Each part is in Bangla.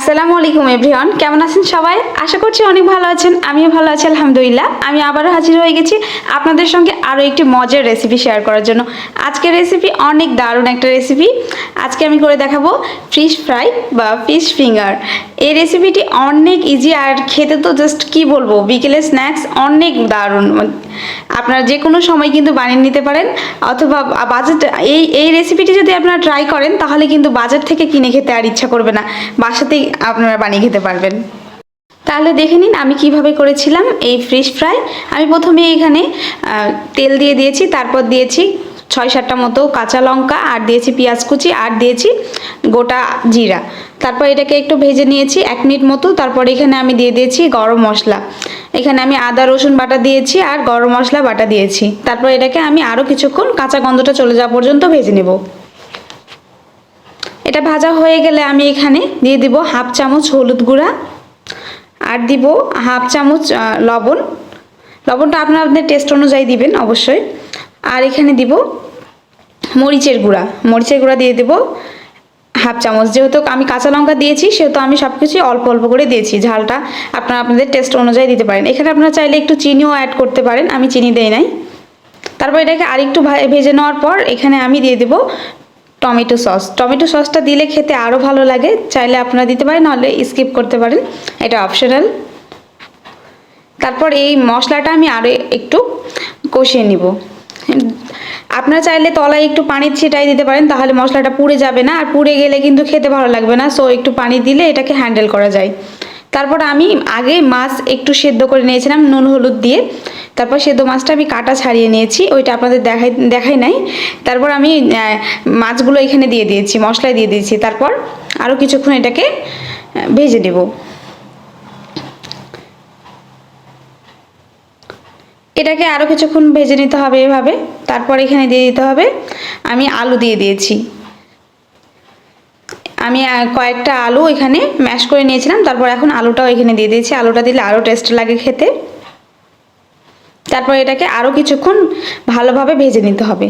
আসসালামু আলাইকুম এভরিওয়ান, কেমন আছেন সবাই? আশা করছি অনেক ভালো আছেন। আমিও ভালো আছি আলহামদুলিল্লাহ। আমি আবারও হাজির হয়ে গেছি আপনাদের সঙ্গে আরও একটি মজার রেসিপি শেয়ার করার জন্য। আজকের রেসিপি অনেক দারুণ একটা রেসিপি। আজকে আমি করে দেখাবো ফিশ ফ্রাই বা ফিশ ফিঙ্গার। এই রেসিপিটি অনেক ইজি আর খেতে তো জাস্ট কি বলবো, বিকেলের স্ন্যাক্স অনেক দারুণ। আপনারা যে কোনো সময় কিন্তু বানিয়ে নিতে পারেন, অথবা বাজেট এই রেসিপিটি যদি আপনারা ট্রাই করেন তাহলে কিন্তু বাজার থেকে কিনে খেতে আর ইচ্ছা করবে না, বাসাতেই আপনারা বানিয়ে খেতে পারবেন। তাহলে দেখে নিন আমি কিভাবে করেছিলাম এই ফিশ ফ্রাই। আমি প্রথমে এখানে তেল দিয়ে দিয়েছি, তারপর দিয়েছি 6-7টা মতো কাঁচা লঙ্কা, আর দিয়েছি পেঁয়াজ কুচি, আর দিয়েছি গোটা জিরা। তারপর এটাকে একটু ভেজে নিয়েছি 1 মিনিট মতো। তারপর এখানে আমি দিয়ে দিয়েছি গরম মশলা। এখানে আমি আদা রসুন বাটা দিয়েছি আর গরম মশলা বাটা দিয়েছি। তারপর এটাকে আমি আরও কিছুক্ষণ কাঁচা গন্ধটা চলে যাওয়া পর্যন্ত ভেজে নেব। এটা ভাজা হয়ে গেলে আমি এখানে দিয়ে দিব 1/2 চামচ হলুদ গুঁড়া, আর দিব 1/2 চামচ লবণ। লবণটা আপনাদের টেস্ট অনুযায়ী দিবেন অবশ্যই। আর এখানে দিব মরিচের গুঁড়া দিয়ে দেব 1/2 চামচ। যেহেতু আমি কাঁচা লঙ্কা দিয়েছি সেহেতু আমি সব কিছুই অল্প অল্প করে দিয়েছি। ঝালটা আপনারা আপনাদের টেস্ট অনুযায়ী দিতে পারেন। এখানে আপনারা চাইলে একটু চিনিও অ্যাড করতে পারেন, আমি চিনি দেই নাই। তারপর এটাকে আরেকটু ভেজে নেওয়ার পর এখানে আমি দিয়ে দেব টমেটো সসটা দিলে খেতে আরও ভালো লাগে। চাইলে আপনারা দিতে পারেন, নাহলে স্কিপ করতে পারেন, এটা অপশনাল। তারপর এই মশলাটা আমি আরও একটু কষিয়ে নিব। আপনারা চাইলে তলায় একটু পানি ছিটাই দিতে পারেন, তাহলে মশলাটা পুড়ে যাবে না, আর পুড়ে গেলে কিন্তু খেতে ভালো লাগবে না। সো একটু পানি দিলে এটাকে হ্যান্ডেল করা যায়। তারপর আমি আগে মাছ একটু সেদ্ধ করে নিয়েছিলাম নুন হলুদ দিয়ে। তারপর সেদ্ধ মাছটা আমি কাটা ছাড়িয়ে নিয়েছি, ওইটা আপনাদের দেখাই নাই। তারপর আমি মাছগুলো এখানে দিয়ে দিয়েছি, মশলায় দিয়ে দিয়েছি। তারপর আরও কিছুক্ষণ এটাকে ভেজে নেব। এটাকে আরও কিছুক্ষণ ভেজে নিতে হবে এভাবে। তারপর এখানে দিয়ে দিতে হবে, আমি আলু দিয়ে দিয়েছি। আমি কয়েকটা আলু এখানে ম্যাশ করে নিয়েছিলাম। তারপর এখন আলুটাও এখানে দিয়ে দিয়েছি। আলুটা দিলে আরও টেস্ট লাগে খেতে। তারপর এটাকে আরও কিছুক্ষণ ভালোভাবে ভেজে নিতে হবে।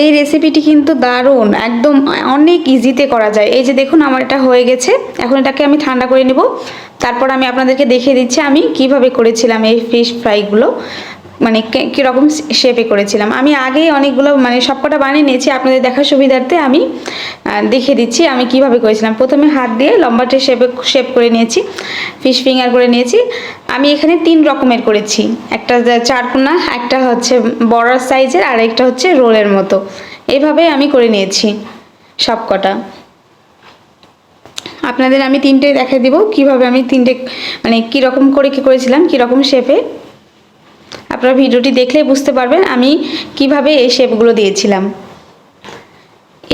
এই রেসিপিটি কিন্তু দারুণ, একদম অনেক ইজিতে করা যায়। এই যে দেখুন আমার এটা হয়ে গেছে। এখন এটাকে আমি ঠান্ডা করে নেব। তারপর আমি আপনাদেরকে দেখিয়ে দিচ্ছি আমি কিভাবে করেছিলাম এই ফিশ ফ্রাইগুলো, মানে কীরকম শেপে করেছিলাম। আমি আগেই অনেকগুলো মানে সবকটা বানিয়ে নিয়েছি, আপনাদের দেখার সুবিধার্থে আমি দেখিয়ে দিচ্ছি আমি কিভাবে করেছিলাম। প্রথমে হাত দিয়ে লম্বাটে শেপ করে নিয়েছি, ফিশ ফিঙ্গার করে নিয়েছি। আমি এখানে 3 রকমের করেছি, একটা চারকোনা, একটা হচ্ছে বড় সাইজের, আর একটা হচ্ছে রোলের মতো। এইভাবে আমি করে নিয়েছি সবকটা। আপনাদের আমি 3টে দেখিয়ে দিব কিভাবে আমি 3টে মানে কীরকম করে করেছিলাম, কীরকম শেপে। আপনারা ভিডিওটি দেখলেই বুঝতে পারবেন আমি কিভাবে এই শেপগুলো দিয়েছিলাম।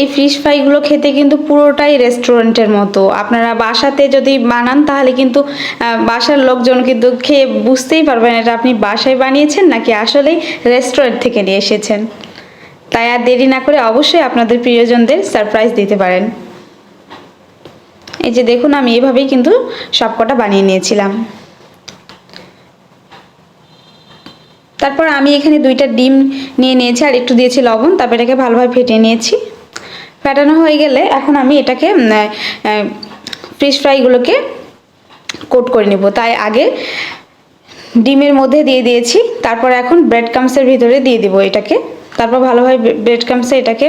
এই ফিশ ফ্রাইগুলো খেতে কিন্তু পুরোটাই রেস্টুরেন্টের মতো। আপনারা বাসাতে যদি বানান তাহলে কিন্তু বাসার লোকজন কিন্তু খেয়ে বুঝতেই পারবেন এটা আপনি বাসায় বানিয়েছেন নাকি আসলেই রেস্টুরেন্ট থেকে নিয়ে এসেছেন। তাই আর দেরি না করে অবশ্যই আপনাদের প্রিয়জনদের সারপ্রাইজ দিতে পারেন। এই যে দেখুন আমি এভাবেই কিন্তু সবকটা বানিয়ে নিয়েছিলাম। তারপর আমি এখানে 2টা ডিম নিয়ে নিয়েছি, আর একটু দিয়েছি লবণ। তারপর এটাকে ভালোভাবে ফেটিয়ে নিয়েছি। ফেটানো হয়ে গেলে এখন আমি এটাকে ফিশ ফ্রাইগুলোকে কোট করে নেব। তাই আগে ডিমের মধ্যে দিয়ে দিয়েছি, তারপর এখন ব্রেড ক্রাম্বসের ভিতরে দিয়ে দেব এটাকে। তারপর ভালোভাবে ব্রেড ক্রাম্বসে এটাকে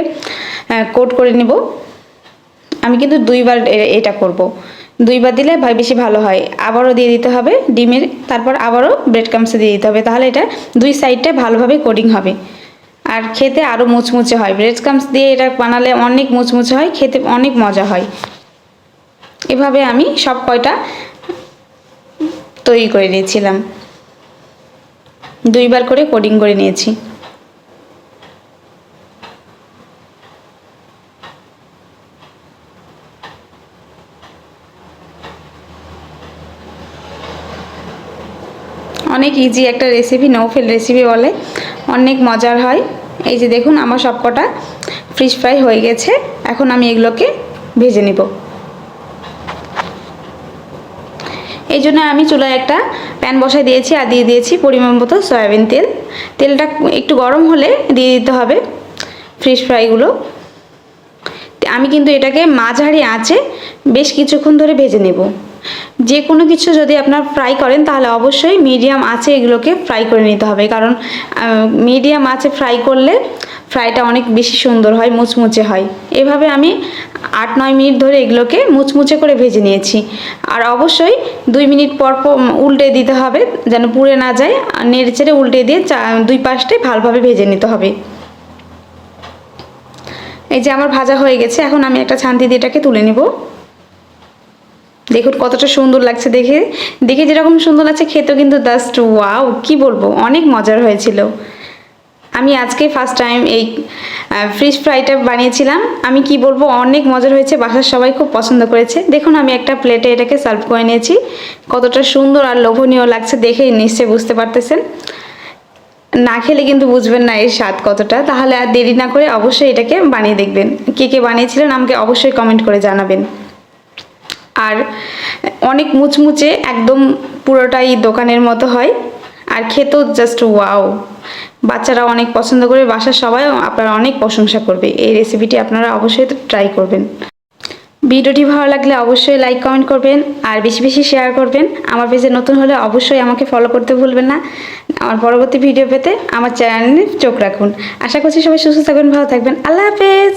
কোট করে নেব। আমি কিন্তু 2বার এটা করব, 2বার দিলে বেশি ভালো হয়। আবারও দিয়ে দিতে হবে ডিমের, তারপর আবারও ব্রেড ক্রাম্বসে দিয়ে দিতে হবে, তাহলে এটা 2 সাইডটা ভালোভাবে কোটিং হবে আর খেতে আরও মুচমুচে হয়। ব্রেড ক্রাম্বস দিয়ে এটা বানালে অনেক মুচমুচে হয়, খেতে অনেক মজা হয়। এভাবে আমি সব কয়টা তৈরি করে নিয়েছিলাম, 2বার করে কোটিং করে নিয়েছি। অনেক ইজি একটা রেসিপি, নো ফেল রেসিপি বলে, অনেক মজার হয়। এই যে দেখুন আমার সবকটা ফিশ ফ্রাই হয়ে গেছে। এখন আমি এগুলোকে ভেজে নিব। এই জন্য আমি চুলায় একটা প্যান বসায় দিয়েছি আর দিয়ে দিয়েছি পরিমাণ মতো সয়াবিন তেল। তেলটা একটু গরম হলে দিয়ে দিতে হবে ফিশ ফ্রাইগুলো। আমি কিন্তু এটাকে মাঝারি আঁচে বেশ কিছুক্ষণ ধরে ভেজে নেব। যে কোনো কিছু যদি আপনার ফ্রাই করেন তাহলে অবশ্যই মিডিয়াম আঁচে এগুলোকে ফ্রাই করে নিতে হবে, কারণ মিডিয়াম আঁচে ফ্রাই করলে ফ্রাইটা অনেক বেশি সুন্দর হয়, মুচমুচে হয়। এভাবে আমি 8-9 মিনিট ধরে এগুলোকে মুচমুচে করে ভেজে নিয়েছি। আর অবশ্যই 2 মিনিট পর উল্টে দিতে হবে যেন পুড়ে না যায়, আর নেড়ে চেড়ে উল্টে দিয়ে দুই পাশটাই ভালোভাবে ভেজে নিতে হবে। এই যে আমার ভাজা হয়ে গেছে, এখন আমি একটা ছান্তি দিয়ে এটাকে তুলে নেব। দেখুন কতটা সুন্দর লাগছে, দেখে দেখে যেরকম সুন্দর লাগছে খেতেও কিন্তু জাস্ট ওয়াও, কি বলবো, অনেক মজার হয়েছিল। আমি আজকে ফার্স্ট টাইম এই ফিশ ফ্রাইটা বানিয়েছিলাম। আমি কি বলবো, অনেক মজার হয়েছে, বাসার সবাই খুব পছন্দ করেছে। দেখুন আমি একটা প্লেটে এটাকে সার্ভ করে নিয়েছি। কতটা সুন্দর আর লোভনীয় লাগছে দেখেই নিশ্চয়ই বুঝতে পারতেছেন। না খেলে কিন্তু বুঝবেন না এর স্বাদ কতটা। তাহলে আর দেরি না করে অবশ্যই এটাকে বানিয়ে দেখবেন। কে কে বানিয়েছিলেন আমাকে অবশ্যই কমেন্ট করে জানাবেন। আর অনেক মুচমুচে, একদম পুরোটাই দোকানের মতো হয়, আর খেতেও জাস্ট ওয়াও। বাচ্চারা অনেক পছন্দ করে, বাসার সবাই আপনারা অনেক প্রশংসা করবে। এই রেসিপিটি আপনারা অবশ্যই ট্রাই করবেন। ভিডিওটি ভালো লাগলে অবশ্যই লাইক কমেন্ট করবেন আর বেশি বেশি শেয়ার করবেন। আমার পেজে নতুন হলে অবশ্যই আমাকে ফলো করতে ভুলবেন না। আমার পরবর্তী ভিডিও পেতে আমার চ্যানেলে চোখ রাখুন। আশা করছি সবাই সুস্থ থাকবেন, ভালো থাকবেন। আল্লাহ হাফেজ।